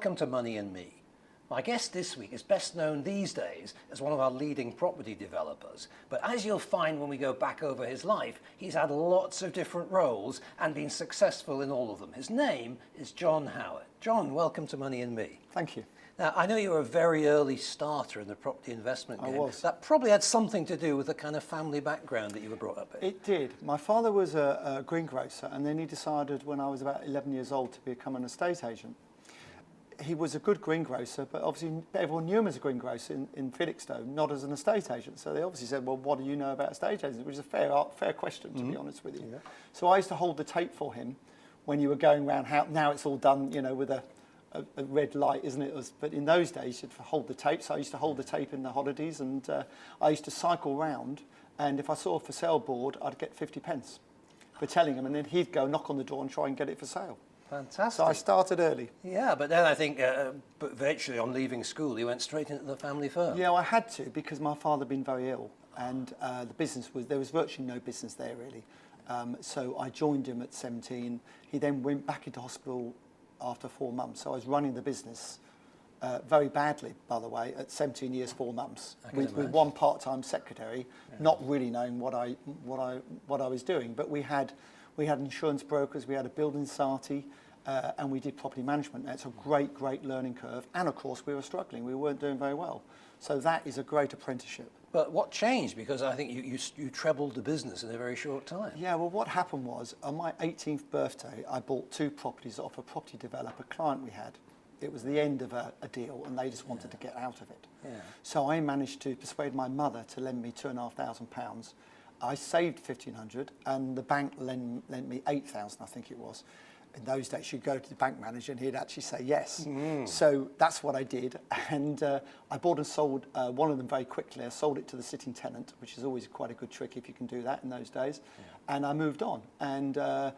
welcome to Money and Me. My guest this week is best known these days as one of our leading property developers. But as you'll find when we go back over his life, he's had lots of different roles and been successful in all of them. His name is John Howard. John, welcome to Money and Me. Thank you. Now, I know you were a very early starter in the property investment game. I was. That probably had something to do with the kind of family background that you were brought up in. It did. My father was a greengrocer, and then he decided when I was about 11 years old to become an estate agent. He was a good greengrocer, but obviously everyone knew him as a greengrocer in Felixstowe, not as an estate agent. So they obviously said, well, what do you know about estate agents? Which is a fair question, to be honest with you. Yeah. So I used to hold the tape for him when you were going around. Now it's all done, you know, with a red light, isn't it? But in those days, you'd hold the tape. So I used to hold the tape in the holidays, and I used to cycle round. And if I saw a for sale board, I'd get 50 pence for telling him, and then he'd go knock on the door and try and get it for sale. Fantastic. So I started early. Yeah, but then I think but virtually on leaving school, you went straight into the family firm. Yeah, I had to, because my father had been very ill, and there was virtually no business there really. So I joined him at 17. He then went back into hospital after 4 months. So I was running the business very badly, by the way, at 17 years, 4 months, with one part-time secretary, not really knowing what I was doing. But we had insurance brokers, we had a building society, and we did property management. It's a great learning curve. And of course, we were struggling. We weren't doing very well. So that is a great apprenticeship. But what changed? Because I think you trebled the business in a very short time. Yeah, well, what happened was, on my 18th birthday, I bought 2 properties off a property developer client we had. It was the end of a deal, and they just wanted to get out of it. Yeah. So I managed to persuade my mother to lend me £2,500. I saved £1,500, and the bank lent me £8,000, I think it was. In those days, you'd go to the bank manager and he'd actually say yes. So that's what I did. And I bought and sold one of them very quickly. I sold it to the sitting tenant, which is always quite a good trick if you can do that in those days. Yeah. And I moved on. And I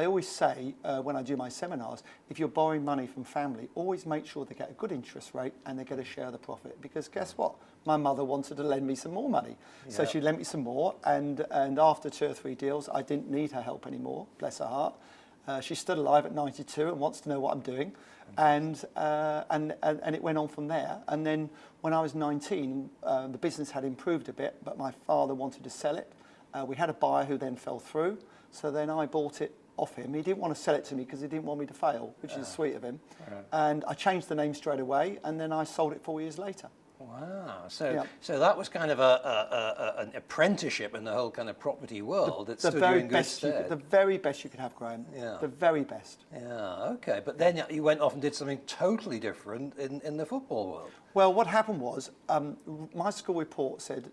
always say when I do my seminars, if you're borrowing money from family, always make sure they get a good interest rate and they get a share of the profit. Because guess what? My mother wanted to lend me some more money. Yeah. So she lent me some more. And after 2 or 3 deals, I didn't need her help anymore, bless her heart. She's still alive at 92 and wants to know what I'm doing, and it went on from there. And then when I was 19, the business had improved a bit, but my father wanted to sell it. We had a buyer who then fell through, so then I bought it off him. He didn't want to sell it to me because he didn't want me to fail, which is sweet of him. And I changed the name straight away, and then I sold it 4 years later. Wow! So that was kind of an apprenticeship in the whole kind of property world. That stood you in good stead. The very best you could have, Graham. Yeah. The very best. Yeah. Okay. But then you went off and did something totally different in the football world. Well, what happened was my school report said,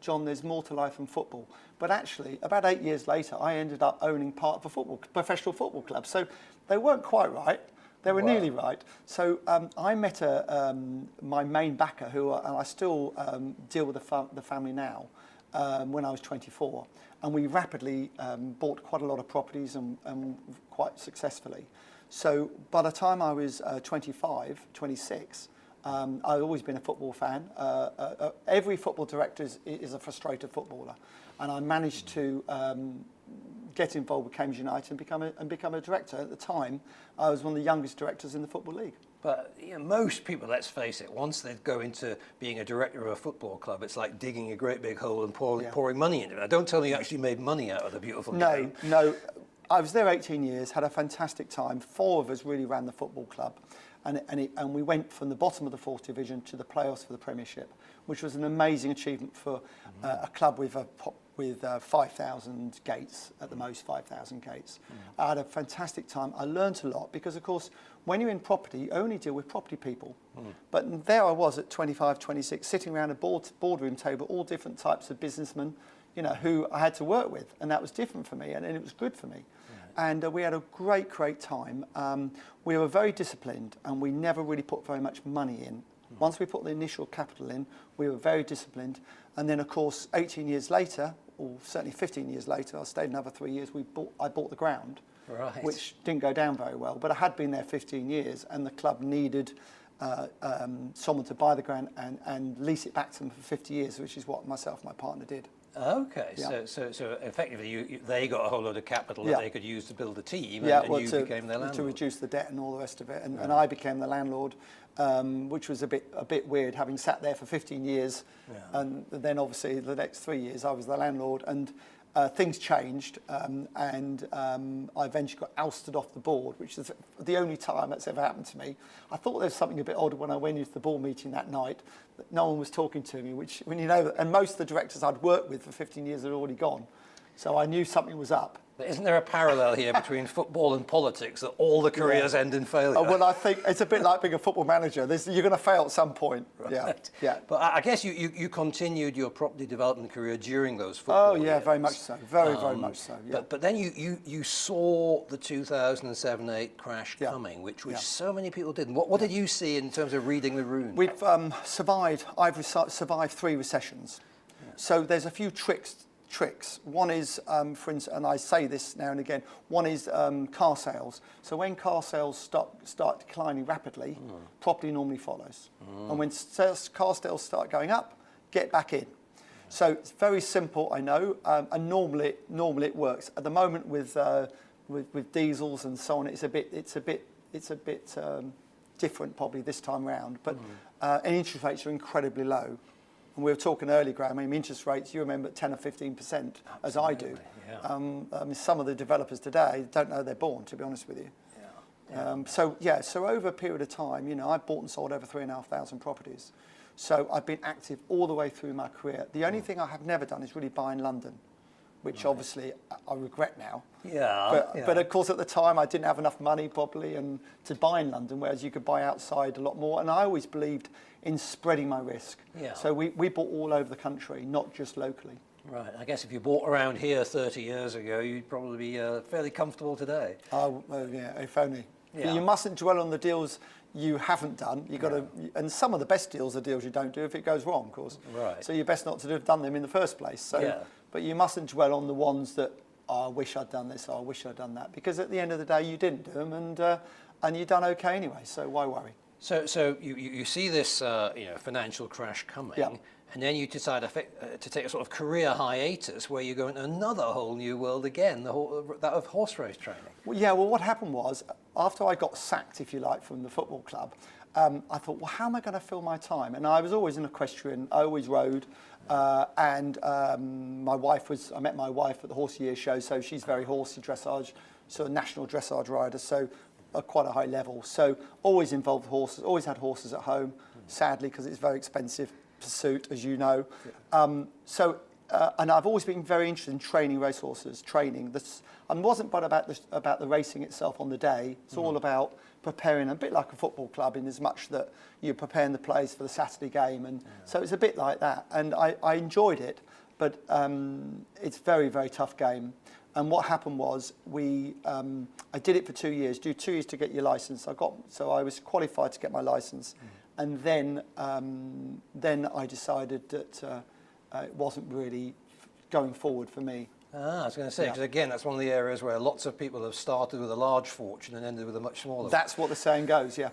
John, there's more to life than football. But actually, about 8 years later, I ended up owning part of a professional football club. So they weren't quite right. They were nearly right. So I met my main backer, and I still deal with the family now, when I was 24. And we rapidly bought quite a lot of properties and quite successfully. So by the time I was 25, 26, I've always been a football fan. Every football director is a frustrated footballer. And I managed to get involved with Cambridge United and become a director. At the time, I was one of the youngest directors in the Football League. But most people, let's face it, once they go into being a director of a football club, it's like digging a great big hole and pouring money into it. Now, don't tell me you actually made money out of the beautiful game. No. I was there 18 years, had a fantastic time. 4 of us really ran the football club. And we went from the bottom of the 4th division to the playoffs for the Premiership, which was an amazing achievement for a club with 5,000 gates, at the most 5,000 gates. I had a fantastic time. I learned a lot because, of course, when you're in property, you only deal with property people. But there I was at 25, 26, sitting around a boardroom table, all different types of businessmen, who I had to work with. And that was different for me, and it was good for me. And we had a great time. We were very disciplined, and we never really put very much money in. Once we put the initial capital in, we were very disciplined. And then, of course, 18 years later, or certainly 15 years later, I stayed another 3 years, I bought the ground, which didn't go down very well. But I had been there 15 years, and the club needed someone to buy the ground and lease it back to them for 50 years, which is what myself and my partner did. Okay, Yeah. so effectively they got a whole load of capital that Yeah. they could use to build a team, Yeah, and well, you to, became their landlord. to reduce the debt and all the rest of it, and I became the landlord, which was a bit weird, having sat there for 15 years, and then obviously the next 3 years I was the landlord, and things changed, and I eventually got ousted off the board, which is the only time that's ever happened to me. I thought there was something a bit odd when I went into the board meeting that night, that no one was talking to me, which, when you know, and most of the directors I'd worked with for 15 years had already gone. So I knew something was up. But isn't there a parallel here between football and politics, that all the careers end in failure? Well, I think it's a bit like being a football manager. You're going to fail at some point. Right. Yeah. But I guess you continued your property development career during those football years. Oh, yeah, very much so. Very much so, yeah. But then you saw the 2007-8 crash coming, which so many people didn't. What did you see in terms of reading the room? We've survived. I've survived 3 recessions. Yeah. So there's a few tricks. One is, for instance, and I say this now and again, one is car sales. So when car sales start declining rapidly, property normally follows. And when car sales start going up, get back in. So it's very simple, I know, and normally it works. At the moment with diesels and so on, it's a bit different probably this time round. But and interest rates are incredibly low. And we were talking earlier, Graham, I mean, interest rates, you remember 10 or 15%, as I do. Yeah. I mean, some of the developers today don't know they're born, to be honest with you. So over a period of time, you know, I've bought and sold over 3,500 properties. So I've been active all the way through my career. The only thing I have never done is really buy in London, which obviously I regret now. But of course at the time I didn't have enough money probably and to buy in London, whereas you could buy outside a lot more. And I always believed in spreading my risk. Yeah. So we bought all over the country, not just locally. Right. I guess if you bought around here 30 years ago, you'd probably be fairly comfortable today. Oh, yeah, if only. Yeah. You mustn't dwell on the deals you haven't done. You got to, and some of the best deals are deals you don't do if it goes wrong, of course. Right. So you're best not to have done them in the first place. So, but you mustn't dwell on the ones that, oh, I wish I'd done this, or I wish I'd done that, because at the end of the day, you didn't do them, and you've done okay anyway. So why worry? So you see this financial crash coming, and then you decide to take a sort of career hiatus where you go into another whole new world again, that of horse race training. Well, what happened was, after I got sacked, if you like, from the football club, I thought, well, how am I going to fill my time? And I was always an equestrian, I always rode, and I met my wife at the Horse Year show, so she's very horsey dressage, so a national dressage rider, so quite a high level. So always involved with horses, always had horses at home, sadly, because it's a very expensive pursuit, as you know. And I've always been very interested in training racehorses, and wasn't but about the racing itself on the day. It's all about preparing, a bit like a football club, in as much that you're preparing the players for the Saturday game, and so it's a bit like that. And I enjoyed it, but it's a very, very tough game. And what happened was I did it for 2 years. Do 2 years to get your license. So I was qualified to get my license, and then I decided that it wasn't really going forward for me. I was going to say, because again, that's one of the areas where lots of people have started with a large fortune and ended with a much smaller. That's what the saying goes, yeah.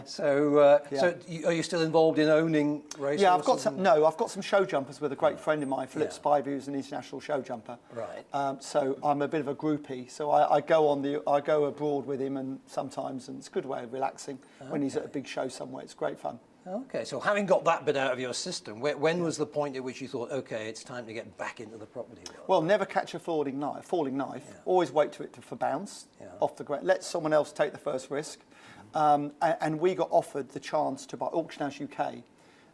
So are you still involved in owning racehorses? Yeah, I've got some show jumpers with a great friend of mine, Philip Spivey, who's an international show jumper. Right. So I'm a bit of a groupie. So I go abroad with him, and sometimes, and it's a good way of relaxing when he's at a big show somewhere. It's great fun. Okay, so having got that bit out of your system, when was the point at which you thought, okay, it's time to get back into the property world? Well, never catch a falling knife. Always wait for bounce off the ground. Let someone else take the first risk. And we got offered the chance to buy Auction House UK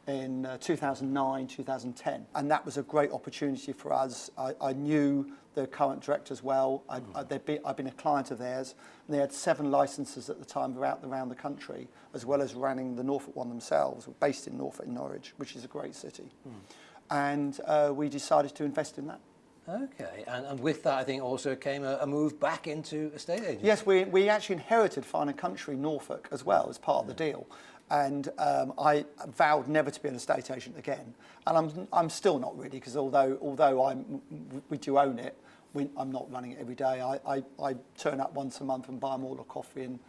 in 2009, 2010. And that was a great opportunity for us. I knew the current directors well. I'd been a client of theirs. And they had 7 licenses at the time around the country, as well as running the Norfolk one themselves, based in Norfolk and Norwich, which is a great city. And we decided to invest in that. Okay, and with that, I think also came a move back into estate agency. Yes, we actually inherited Fine & Country Norfolk as well as part of the deal. And I vowed never to be an estate agent again. And I'm still not really, because although we do own it, I'm not running it every day. I turn up once a month and buy them all a coffee and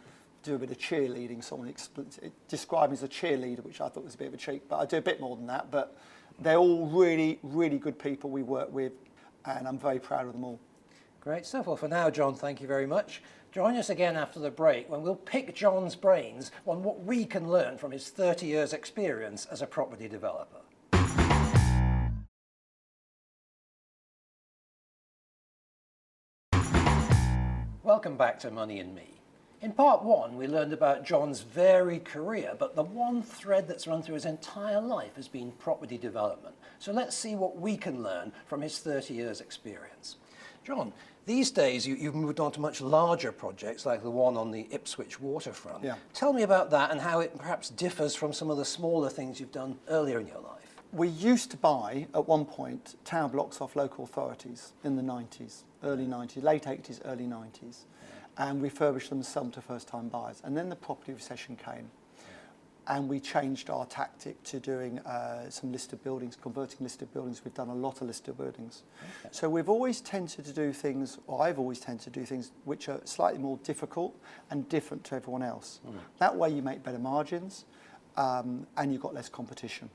do a bit of cheerleading. Someone described me as a cheerleader, which I thought was a bit of a cheek, but I do a bit more than that. But They're all really, really good people we work with, and I'm very proud of them all. Great stuff. Well, for now, John, thank you very much. Join us again after the break when we'll pick John's brains on what we can learn from his 30 years experience as a property developer. Welcome back to Money and Me. In part one, we learned about John's varied career, but the one thread that's run through his entire life has been property development. So let's see what we can learn from his 30 years experience. John, these days you've moved on to much larger projects like the one on the Ipswich waterfront. Yeah. Tell me about that and how it perhaps differs from some of the smaller things you've done earlier in your life. We used to buy, at one point, tower blocks off local authorities in the 90s, early 90s, late 80s, early 90s, and refurbish them and sell them to first-time buyers. And then the property recession came, and we changed our tactic to doing some listed buildings, converting listed buildings. We've done a lot of listed buildings. Okay. So we've always tended to do things, or I've always tended to do things which are slightly more difficult and different to everyone else. That way you make better margins, and you've got less competition.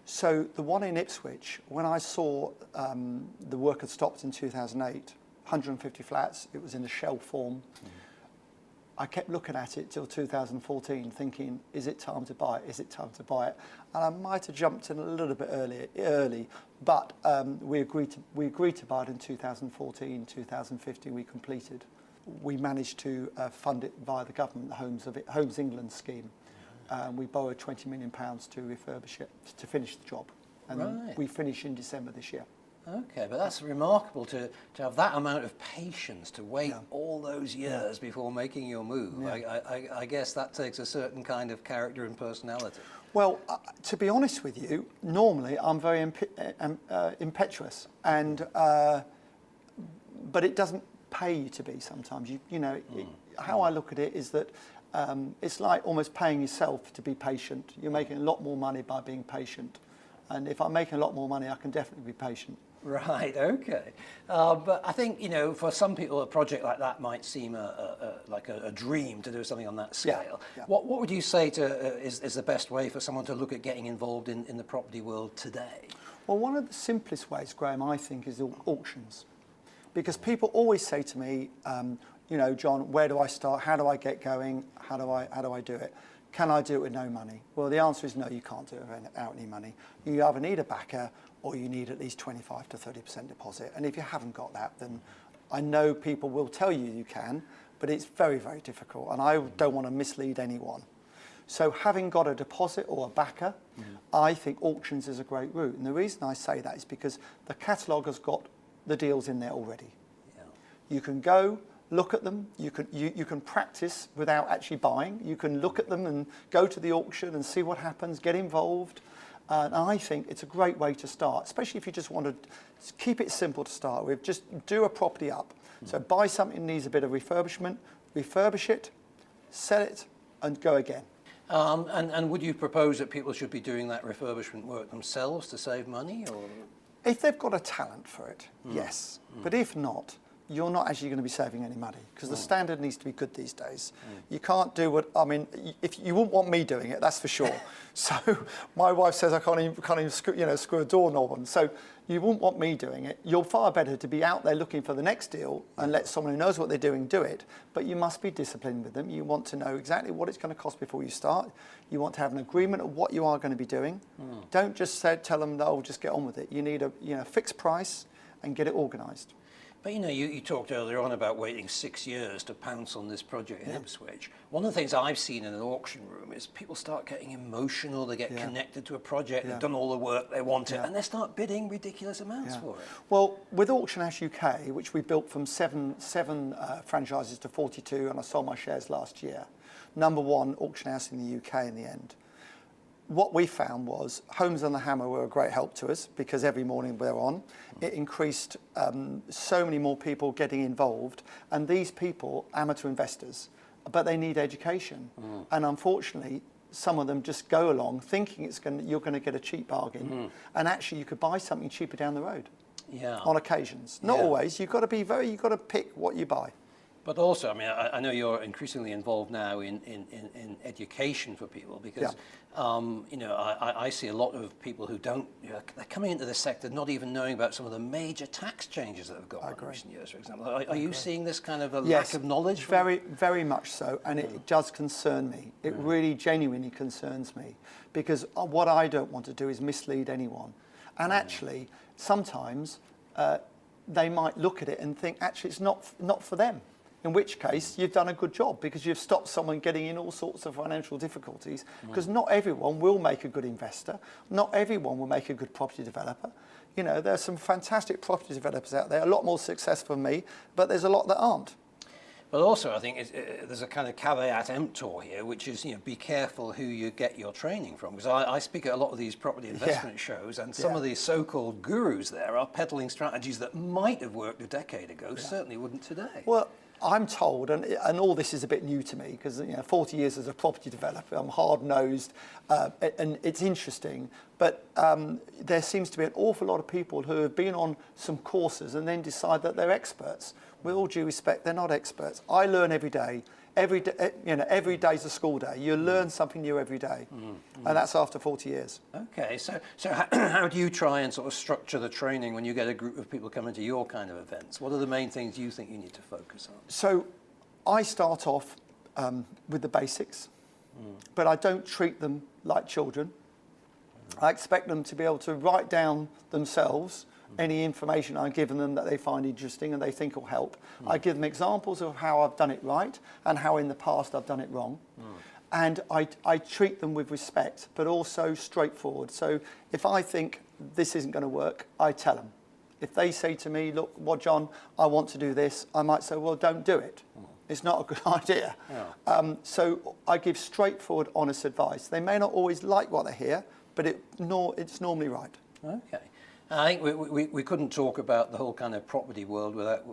So the one in Ipswich, when I saw the work had stopped in 2008, 150 flats, it was in a shell form. I kept looking at it till 2014 thinking, is it time to buy it? Is it time to buy it? And I might have jumped in a little bit early, but we agreed to buy it in 2014, 2015 we completed. We managed to fund it via the government, the Homes England scheme. We borrowed £20 million to refurbish it, to finish the job. And we finish in December this year. Okay, but that's remarkable to have that amount of patience to wait all those years before making your move. Yeah. I guess that takes a certain kind of character and personality. Well, to be honest with you, normally I'm very impetuous, and but it doesn't pay you to be sometimes. How I look at it is that it's like almost paying yourself to be patient. You're making a lot more money by being patient. And if I'm making a lot more money, I can definitely be patient. Right, okay. But I think, for some people, a project like that might seem like a dream to do something on that scale. Yeah. What would you say is the best way for someone to look at getting involved in the property world today? Well, one of the simplest ways, Graham, I think, is auctions. Because people always say to me, John, where do I start? How do I get going? How do I do it? Can I do it with no money? Well, the answer is no, you can't do it without any money. You either need a backer or you need at least 25 to 30% deposit. And if you haven't got that, then I know people will tell you you can, but it's very, very difficult. And I don't want to mislead anyone. So having got a deposit or a backer, I think auctions is a great route. And the reason I say that is because the catalogue has got the deals in there already. Yeah. You can go, look at them, you can practice without actually buying. You can look at them and go to the auction and see what happens, get involved. And I think it's a great way to start, especially if you just want to keep it simple to start with. Just do a property up. So buy something that needs a bit of refurbishment, refurbish it, sell it, and go again. And would you propose that people should be doing that refurbishment work themselves to save money? Or? If they've got a talent for it, yes. But if not, you're not actually going to be saving any money because the standard needs to be good these days. You can't do if you wouldn't want me doing it, that's for sure. So my wife says I can't even screw a doorknob on. So you wouldn't want me doing it. You're far better to be out there looking for the next deal and let someone who knows what they're doing do it. But you must be disciplined with them. You want to know exactly what it's going to cost before you start. You want to have an agreement of what you are going to be doing. Don't just tell them, "Oh, just get on with it." You need a fixed price and get it organised. But you talked earlier on about waiting 6 years to pounce on this project in Ipswich. One of the things I've seen in an auction room is people start getting emotional, they get connected to a project, they've done all the work, they want it, and they start bidding ridiculous amounts for it. Well, with Auction House UK, which we built from seven franchises to 42, and I sold my shares last year, #1 auction house in the UK in the end. What we found was Homes on the Hammer were a great help to us because every morning we're on. It increased so many more people getting involved, and these people, amateur investors, but they need education. And unfortunately, some of them just go along thinking you're going to get a cheap bargain, and actually you could buy something cheaper down the road. On occasions, not always. You've got to pick what you buy. But also, I mean, I know you're increasingly involved now in education for people because, I see a lot of people who don't, they're coming into this sector not even knowing about some of the major tax changes that have gone on in recent years, for example. Are you seeing this kind of a lack of knowledge? Very, very much so, and it does concern me. It really genuinely concerns me because what I don't want to do is mislead anyone. And actually, sometimes they might look at it and think, actually, it's not for them. In which case, you've done a good job because you've stopped someone getting in all sorts of financial difficulties. Because not everyone will make a good investor. Not everyone will make a good property developer. You know, there's some fantastic property developers out there, a lot more successful than me, but there's a lot that aren't. But also, I think there's a kind of caveat emptor here, which is, be careful who you get your training from. Because I speak at a lot of these property investment shows, and some of these so-called gurus there are peddling strategies that might have worked a decade ago, certainly wouldn't today. Well, I'm told, and all this is a bit new to me, because 40 years as a property developer, I'm hard-nosed, and it's interesting, but there seems to be an awful lot of people who have been on some courses and then decide that they're experts. With all due respect, they're not experts. I learn every day. Every day, every day's a school day. You learn something new every day, and that's after 40 years. Okay, so how do you try and sort of structure the training when you get a group of people coming to your kind of events? What are the main things you think you need to focus on? So, I start off with the basics, but I don't treat them like children. I expect them to be able to write down themselves any information I've given them that they find interesting and they think will help. I give them examples of how I've done it right and how in the past I've done it wrong. And I treat them with respect, but also straightforward. So if I think this isn't going to work, I tell them. If they say to me, look, well, John, I want to do this, I might say, well, don't do it. It's not a good idea. So I give straightforward, honest advice. They may not always like what they hear, but it's normally right. Okay. I think we couldn't talk about the whole kind of property world without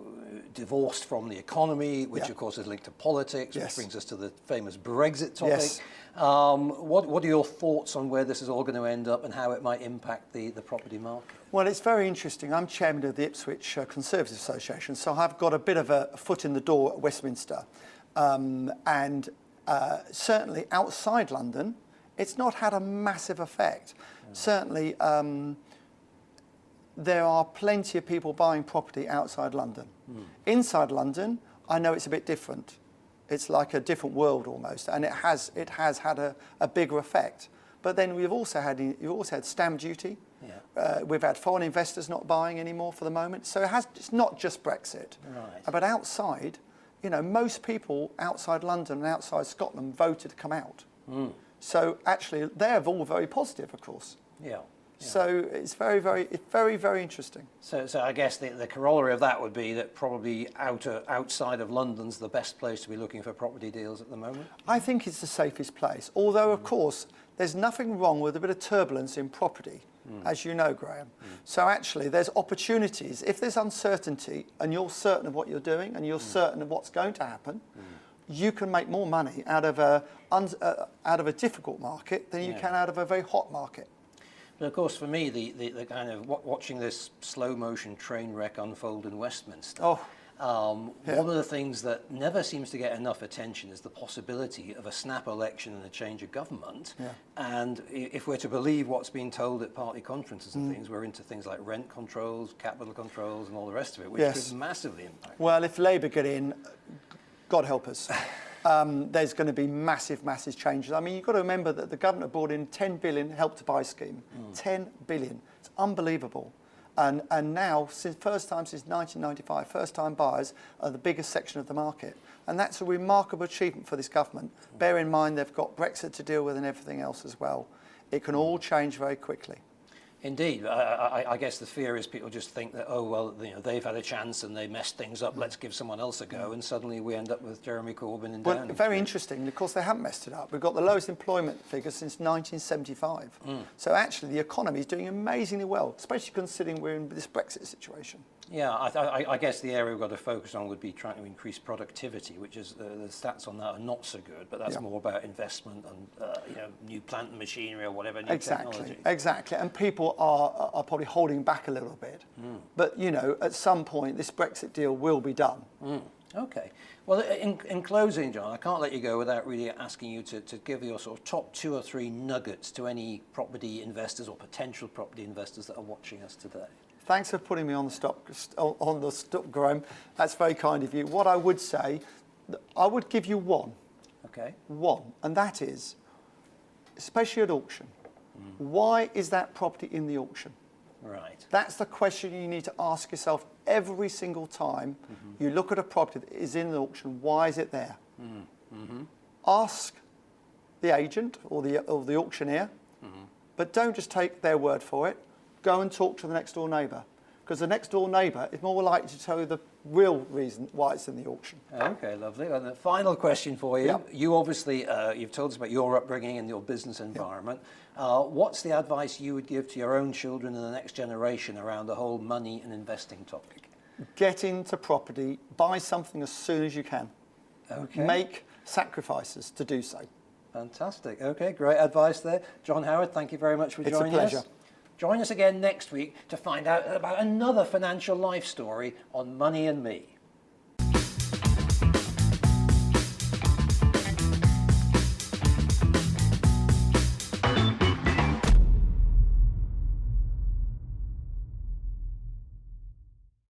divorced from the economy, which of course is linked to politics, which brings us to the famous Brexit topic. Yes. What are your thoughts on where this is all going to end up and how it might impact the property market? Well, it's very interesting. I'm chairman of the Ipswich Conservative Association, so I've got a bit of a foot in the door at Westminster. And certainly outside London, it's not had a massive effect. Certainly, there are plenty of people buying property outside London. Inside London, I know it's a bit different. It's like a different world almost, and it has had a bigger effect. But then you've also had stamp duty. We've had foreign investors not buying anymore for the moment. So it's not just Brexit. Right. But outside, most people outside London and outside Scotland voted to come out. So actually, they're all very positive, of course. Yeah. So it's very, very interesting. So I guess the corollary of that would be that probably outside of London's the best place to be looking for property deals at the moment? I think it's the safest place. Although, of course, there's nothing wrong with a bit of turbulence in property, as you know, Graham. So actually, there's opportunities. If there's uncertainty and you're certain of what you're doing and you're certain of what's going to happen, you can make more money out of a difficult market than you can out of a very hot market. But of course, for me, the kind of watching this slow motion train wreck unfold in Westminster, one of the things that never seems to get enough attention is the possibility of a snap election and a change of government. And if we're to believe what's being told at party conferences and things, we're into things like rent controls, capital controls, and all the rest of it, which could massively impact. Well, if Labour get in, God help us. There's going to be massive changes. I mean, you've got to remember that the government brought in 10 billion Help to Buy scheme. 10 billion. It's unbelievable. And now, first time since 1995, first-time buyers are the biggest section of the market. And that's a remarkable achievement for this government. Bear in mind they've got Brexit to deal with and everything else as well. It can all change very quickly. Indeed. I guess the fear is people just think that, they've had a chance and they messed things up, let's give someone else a go, and suddenly we end up with Jeremy Corbyn in Downing Street. Very interesting. Of course, they haven't messed it up. We've got the lowest employment figure since 1975. So actually, the economy is doing amazingly well, especially considering we're in this Brexit situation. Yeah, I guess the area we've got to focus on would be trying to increase productivity, which is the stats on that are not so good, but that's more about investment and new plant and machinery or whatever, new technology. Exactly, and people are probably holding back a little bit. But, at some point, this Brexit deal will be done. Okay. Well, in closing, John, I can't let you go without really asking you to give your sort of top 2 or 3 nuggets to any property investors or potential property investors that are watching us today. Thanks for putting me on the stop, Graham. That's very kind of you. What I would say, I would give you one. Okay. One, and that is, especially at auction, why is that property in the auction? Right. That's the question you need to ask yourself every single time you look at a property that is in the auction. Why is it there? Ask the agent or the auctioneer, but don't just take their word for it. Go and talk to the next door neighbour, because the next door neighbour is more likely to tell you the real reason why it's in the auction. Okay, lovely. And the final question for you. Yep. You obviously, you've told us about your upbringing and your business environment. What's the advice you would give to your own children and the next generation around the whole money and investing topic? Get into property, buy something as soon as you can. Okay. Make sacrifices to do so. Fantastic. Okay, great advice there. John Howard, thank you very much for joining us. It's a pleasure. Join us again next week to find out about another financial life story on Money and Me.